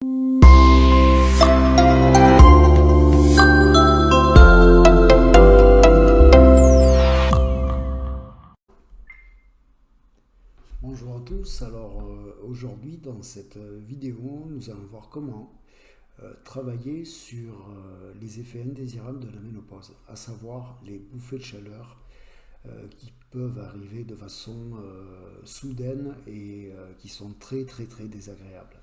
Bonjour à tous, alors aujourd'hui dans cette vidéo nous allons voir comment travailler sur les effets indésirables de la ménopause, à savoir les bouffées de chaleur qui peuvent arriver de façon soudaine et qui sont très désagréables.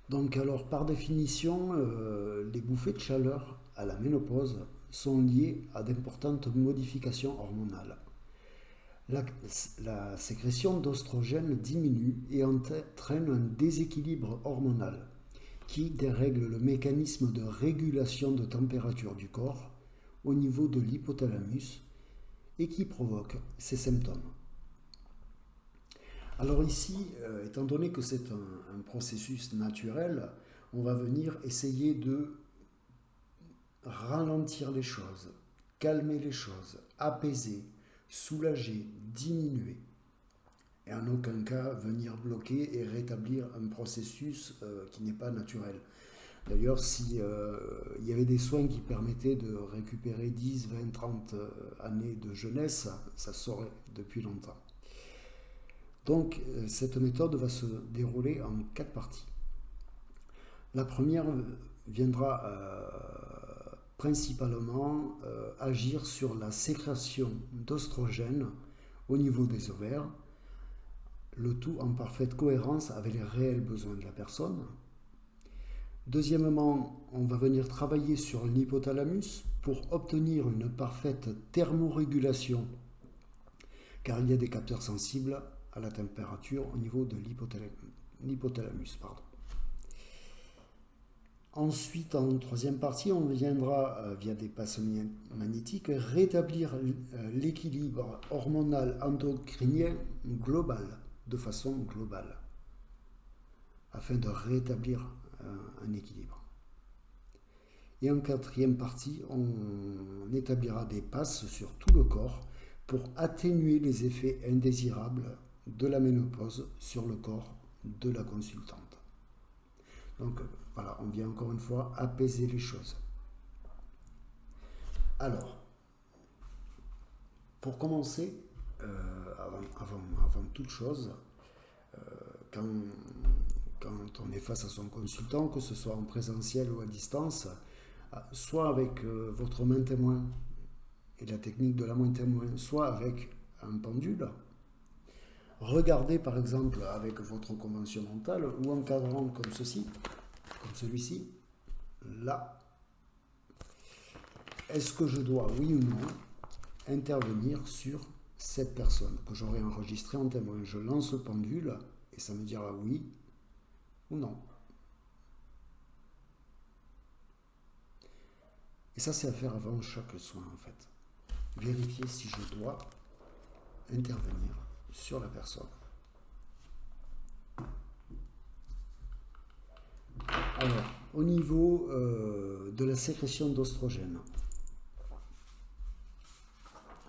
Donc alors par définition, les bouffées de chaleur à la ménopause sont liées à d'importantes modifications hormonales. La sécrétion d'oestrogène diminue et entraîne un déséquilibre hormonal qui dérègle le mécanisme de régulation de température du corps au niveau de l'hypothalamus et qui provoque ces symptômes. Alors ici, étant donné que c'est un processus naturel, on va venir essayer de ralentir les choses, calmer les choses, apaiser, soulager, diminuer, et en aucun cas venir bloquer et rétablir un processus qui n'est pas naturel. D'ailleurs, si il y avait des soins qui permettaient de récupérer 10, 20, 30 années de jeunesse, ça se saurait depuis longtemps. Donc, cette méthode va se dérouler en 4 parties. La première viendra principalement agir sur la sécrétion d'oestrogène au niveau des ovaires, le tout en parfaite cohérence avec les réels besoins de la personne. Deuxièmement, on va venir travailler sur l'hypothalamus pour obtenir une parfaite thermorégulation, car il y a des capteurs sensibles à la température au niveau de l'hypothalamus. Ensuite, en troisième partie, on viendra, via des passes magnétiques, rétablir l'équilibre hormonal endocrinien global, de façon globale, afin de rétablir un équilibre. Et en quatrième partie, on établira des passes sur tout le corps pour atténuer les effets indésirables de la ménopause sur le corps de la consultante. Donc voilà, on vient encore une fois apaiser les choses. Alors, pour commencer, avant toute chose, quand on est face à son consultant, que ce soit en présentiel ou à distance, soit avec votre main témoin et la technique de la main témoin, soit avec un pendule, regardez par exemple avec votre convention mentale ou en cadrant comme ceci, comme celui-ci, là. Est-ce que je dois, oui ou non, intervenir sur cette personne que j'aurai enregistrée en témoin? Je lance le pendule et ça me dira oui ou non. Et ça, c'est à faire avant chaque soin en fait. Vérifier si je dois intervenir sur la personne. Alors, au niveau de la sécrétion d'oestrogène,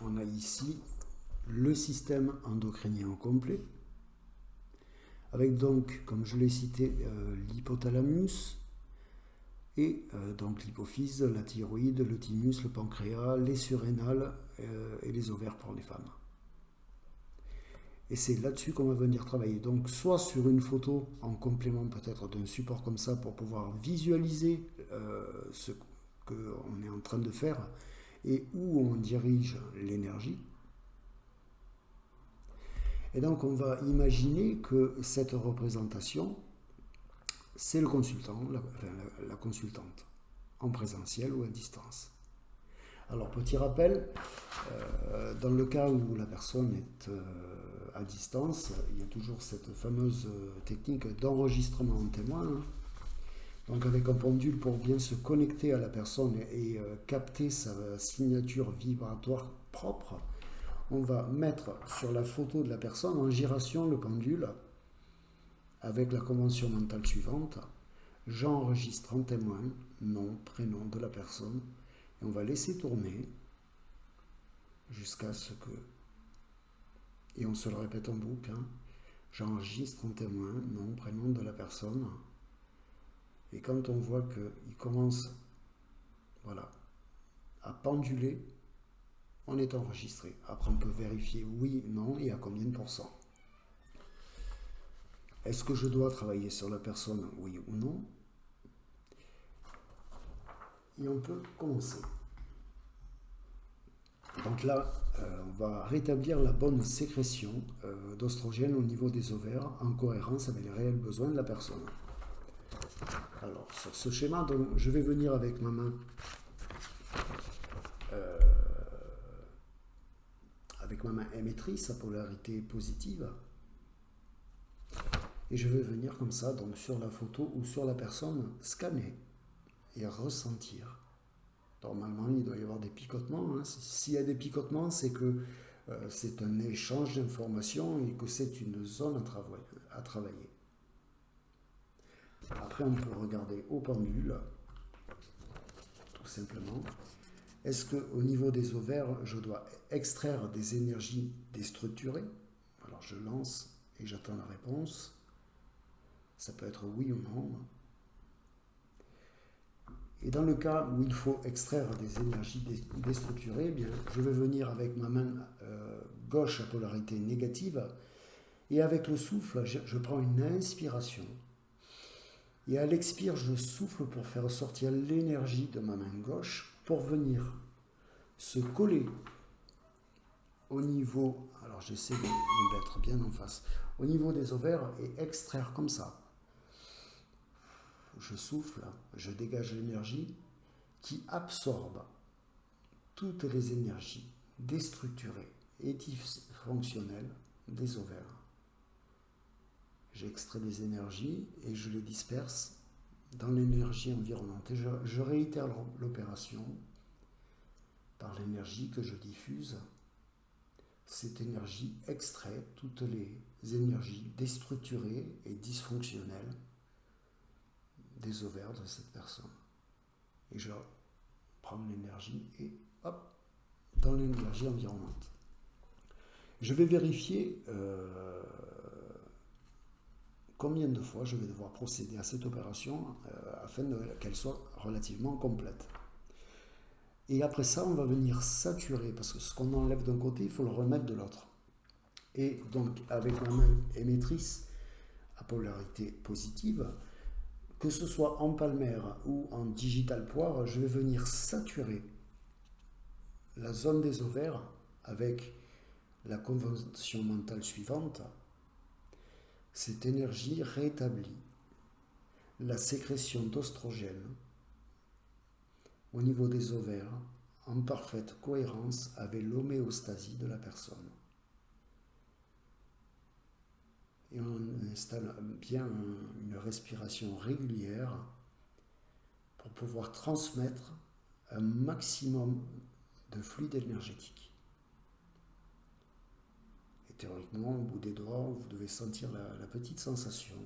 on a ici le système endocrinien au complet, avec donc, comme je l'ai cité, l'hypothalamus, et donc l'hypophyse, la thyroïde, le thymus, le pancréas, les surrénales et les ovaires pour les femmes. Et c'est là-dessus qu'on va venir travailler. Donc soit sur une photo en complément peut-être d'un support comme ça pour pouvoir visualiser ce qu'on est en train de faire et où on dirige l'énergie. Et donc on va imaginer que cette représentation, c'est le consultant, la consultante, en présentiel ou à distance. Alors petit rappel, dans le cas où la personne est à distance, il y a toujours cette fameuse technique d'enregistrement en témoin, hein. Donc avec un pendule pour bien se connecter à la personne et capter sa signature vibratoire propre, on va mettre sur la photo de la personne en giration le pendule avec la convention mentale suivante. J'enregistre en témoin nom, prénom de la personne et on va laisser tourner jusqu'à ce que, et on se le répète en boucle, hein, J'enregistre en témoin nom, prénom de la personne. Et quand on voit qu'il commence, voilà, à penduler, on est enregistré. Après, on peut vérifier oui, non et à combien de pourcents. Est-ce que je dois travailler sur la personne, oui ou non? Et on peut commencer. Donc là, on va rétablir la bonne sécrétion d'oestrogène au niveau des ovaires en cohérence avec les réels besoins de la personne. Alors, sur ce schéma, donc, je vais venir avec ma main émettrice à polarité positive. Et je vais venir comme ça, donc sur la photo ou sur la personne, scanner et ressentir. Normalement, il doit y avoir des picotements. Hein. S'il y a des picotements, c'est que c'est un échange d'informations et que c'est une zone à travailler. Après, on peut regarder au pendule, tout simplement. Est-ce qu'au niveau des ovaires, je dois extraire des énergies déstructurées? Alors, je lance et j'attends la réponse. Ça peut être oui ou non. Et dans le cas où il faut extraire des énergies déstructurées, eh bien, je vais venir avec ma main gauche à polarité négative et avec le souffle, je prends une inspiration. Et à l'expire, je souffle pour faire sortir l'énergie de ma main gauche pour venir se coller au niveau, alors j'essaie d'être bien en face, au niveau des ovaires et extraire comme ça. Je souffle, je dégage l'énergie qui absorbe toutes les énergies déstructurées et dysfonctionnelles des ovaires. J'extrais les énergies et je les disperse dans l'énergie environnante. Et je réitère l'opération par l'énergie que je diffuse. Cette énergie extrait toutes les énergies déstructurées et dysfonctionnelles des ovaires de cette personne. Et je prends l'énergie et hop, dans l'énergie environnante. Je vais vérifier combien de fois je vais devoir procéder à cette opération afin qu'elle soit relativement complète. Et après ça, on va venir saturer, parce que ce qu'on enlève d'un côté, il faut le remettre de l'autre. Et donc, avec ma main émettrice à polarité positive, que ce soit en palmaire ou en digital poire, je vais venir saturer la zone des ovaires avec la convention mentale suivante. Cette énergie rétablit la sécrétion d'oestrogène au niveau des ovaires en parfaite cohérence avec l'homéostasie de la personne. Et on installe bien une respiration régulière pour pouvoir transmettre un maximum de fluide énergétique. Et théoriquement, au bout des doigts, vous devez sentir la petite sensation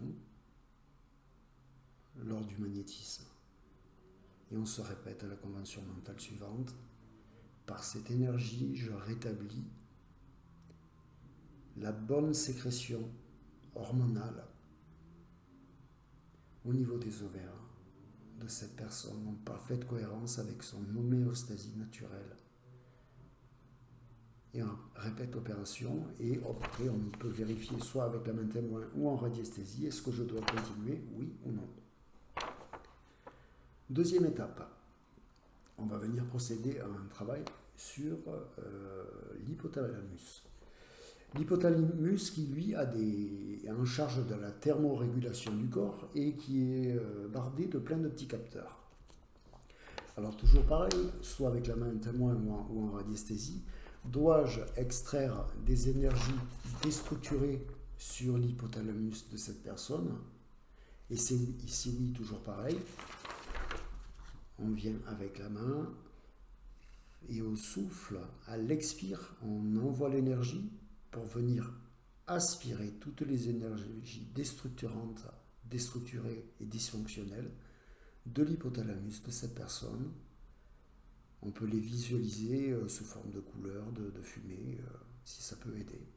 lors du magnétisme. Et on se répète à la convention mentale suivante. Par cette énergie, je rétablis la bonne sécrétion hormonale au niveau des ovaires de cette personne en parfaite cohérence avec son homéostasie naturelle. Et on répète l'opération et après on peut vérifier soit avec la main témoin ou en radiesthésie, est-ce que je dois continuer, oui ou non. Deuxième étape, on va venir procéder à un travail sur l'hypothalamus. L'hypothalamus qui lui est en charge de la thermorégulation du corps et qui est bardé de plein de petits capteurs. Alors toujours pareil, soit avec la main témoin ou en radiesthésie, dois-je extraire des énergies déstructurées sur l'hypothalamus de cette personne? Et si oui, toujours pareil, on vient avec la main et au souffle, à l'expire, on envoie l'énergie pour venir aspirer toutes les énergies déstructurantes, déstructurées et dysfonctionnelles de l'hypothalamus de cette personne. On peut les visualiser sous forme de couleurs, de fumée, si ça peut aider.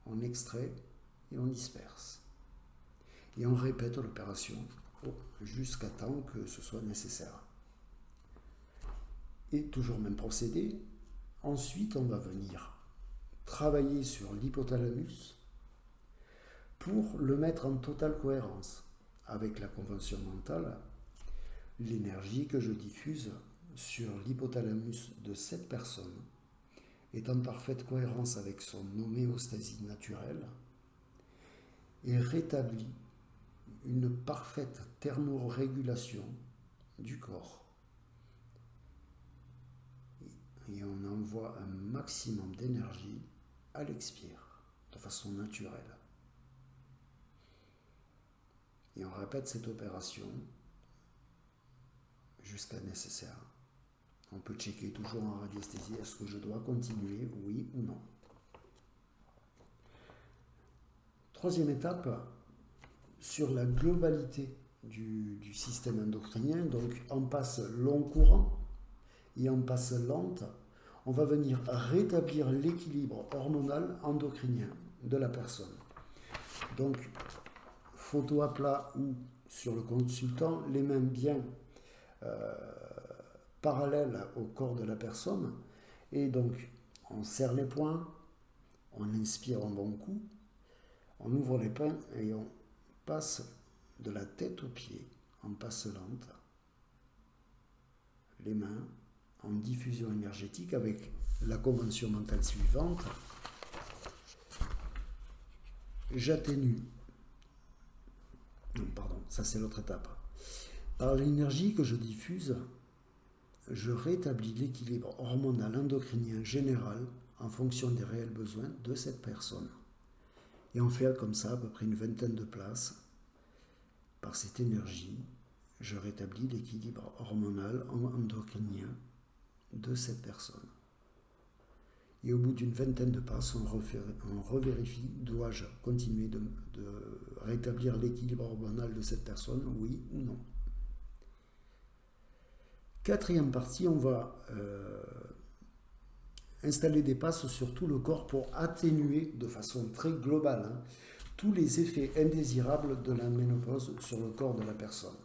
on extrait et on disperse. Et on répète l'opération jusqu'à temps que ce soit nécessaire. Et toujours même procédé. Ensuite, on va venir travailler sur l'hypothalamus pour le mettre en totale cohérence avec la convention mentale. L'énergie que je diffuse sur l'hypothalamus de cette personne est en parfaite cohérence avec son homéostasie naturelle et rétablit une parfaite thermorégulation du corps. Et on envoie un maximum d'énergie à l'expire, de façon naturelle. Et on répète cette opération jusqu'à nécessaire. On peut checker toujours en radiesthésie, est-ce que je dois continuer, oui ou non. Troisième étape, sur la globalité du système endocrinien, donc on passe long courant et on passe lente, on va venir rétablir l'équilibre hormonal endocrinien de la personne. Donc, photo à plat ou sur le consultant, les mains bien parallèles au corps de la personne, et donc on serre les poings, on inspire un bon coup, on ouvre les poings et on passe de la tête aux pieds en passe lente, les mains en diffusion énergétique avec la convention mentale suivante. J'atténue. Non, pardon, ça c'est l'autre étape. Par l'énergie que je diffuse, je rétablis l'équilibre hormonal endocrinien général en fonction des réels besoins de cette personne. Et on fait comme ça à peu près une vingtaine de places. Par cette énergie, je rétablis l'équilibre hormonal endocrinien de cette personne. Et au bout d'une vingtaine de passes, on revérifie, dois-je continuer de rétablir l'équilibre hormonal de cette personne, oui ou non. Quatrième partie, on va installer des passes sur tout le corps pour atténuer de façon très globale tous les effets indésirables de la ménopause sur le corps de la personne.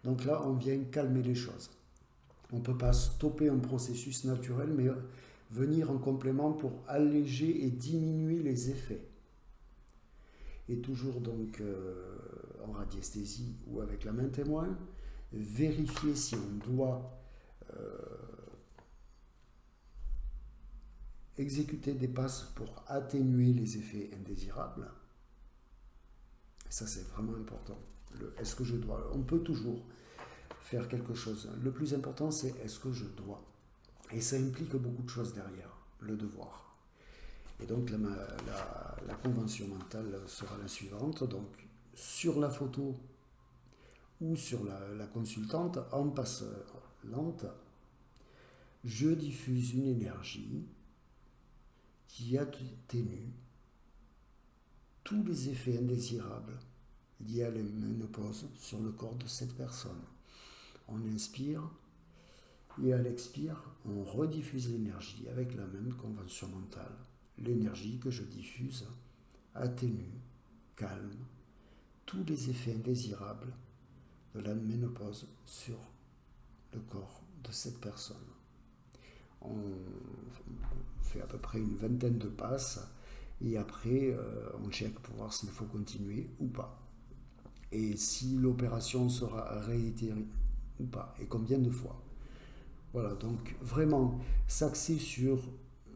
Donc là, on vient calmer les choses. On ne peut pas stopper un processus naturel, mais venir en complément pour alléger et diminuer les effets. Et toujours donc en radiesthésie ou avec la main témoin, vérifier si on doit exécuter des passes pour atténuer les effets indésirables. Et ça, c'est vraiment important. Est-ce que je dois? On peut toujours faire quelque chose. Le plus important, c'est est-ce que je dois? Et ça implique beaucoup de choses derrière, le devoir. Et donc, la convention mentale sera la suivante. Donc, sur la photo ou sur la consultante, en passe lente, je diffuse une énergie qui atténue tous les effets indésirables liés à la ménopause sur le corps de cette personne. On inspire et à l'expire, on rediffuse l'énergie avec la même convention mentale. L'énergie que je diffuse atténue, calme tous les effets indésirables de la ménopause sur le corps de cette personne. On fait à peu près une vingtaine de passes et après on check pour voir s'il faut continuer ou pas. Et si l'opération sera réitérée ou pas et combien de fois. Voilà, donc vraiment s'axer sur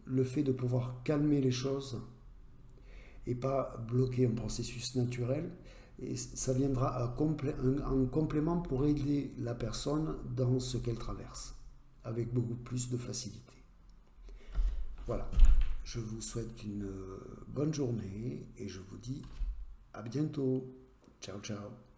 le fait de pouvoir calmer les choses et pas bloquer un processus naturel. Et ça viendra en complément pour aider la personne dans ce qu'elle traverse, avec beaucoup plus de facilité. Voilà, je vous souhaite une bonne journée et je vous dis à bientôt. Ciao, ciao.